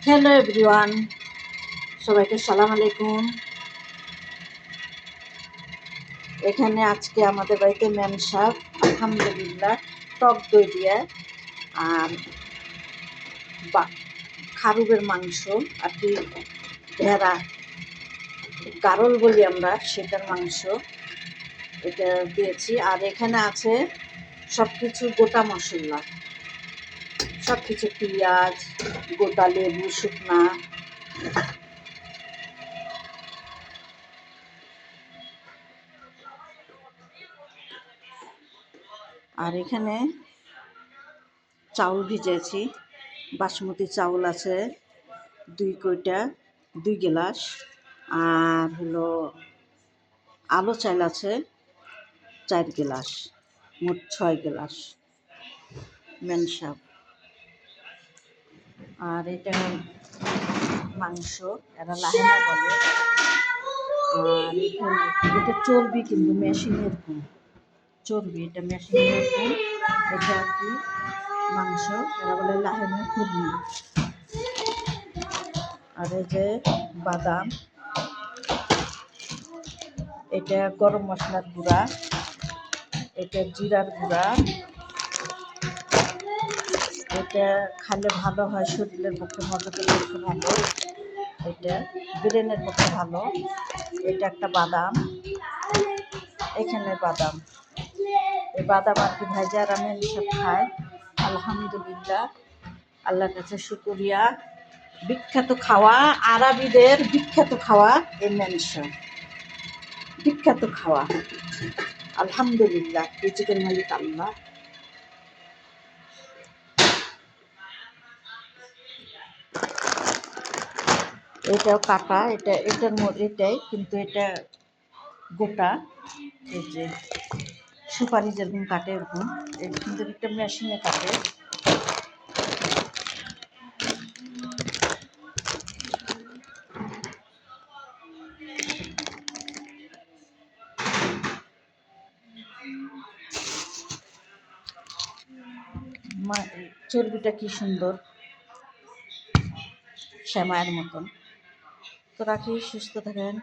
Hello everyone, সবাইকে সালাম আলাইকুম। এখানে আজকে আমাদের বাড়িতে ম্যাম শাক, আলহামদুলিল্লাহ, টক দই দিয়ে আর খারুবের মাংস আর কি, ভেড়া গারল বলি আমরা, সেটার মাংস এটা দিয়েছি। আর এখানে আছে সব কিছু গোটা মশলা, সব কিছু পেঁয়াজ, গোটা লেবু, শুকনা, আর এখানে চাউল ভিজেছি। বাসমতি চাউল আছে 2 গ্লাস, আর হলো আলো চাল আছে 4 গ্লাস, মোট 6 গ্লাস মেনসাপ। আর এটা মাংস, এরা লাহেনা বলে। আর এখানে এটা চর্বি, কিন্তু মেশিনের ঘুম চর্বি, এটা মেশিনের ঘুম। এটা আর কি মাংস, এরা বলে লাহেনা খুরনি। আর এই যে বাদাম, এটা গরম মশলার গুঁড়া, এটা জিরার গুঁড়া। এটা খালে ভালো হয়, শরীরের পক্ষে, মগজের পক্ষে ভালো, এটা ব্রেনের পক্ষে ভালো। এটা একটা বাদাম, এখানে বাদাম, এই বাদাম আর কি ভাইজা আর আমি সব খাই। আলহামদুলিল্লাহ, আল্লাহর কাছে শুকরিয়া। বিখ্যাত খাওয়া, আরবিদের বিখ্যাত খাওয়া এই মাংস, বিখ্যাত খাওয়া। আলহামদুলিল্লাহ, রিজিকের মালিক আল্লাহ। এটাও কাটা, এটাই, কিন্তু এটা গোটা। এই যে সুপারি যেরকম কাটে এরকম, কিন্তু একটা মেশিনে কাটে। চর্বিটা কি সুন্দর, শ্যামায়ের মতন। তো রাখি, সুস্থ থাকেন,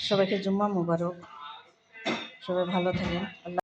সবাইকে জুম্মা মুবারক, সবাই ভালো থাকেন। আল্লাহ।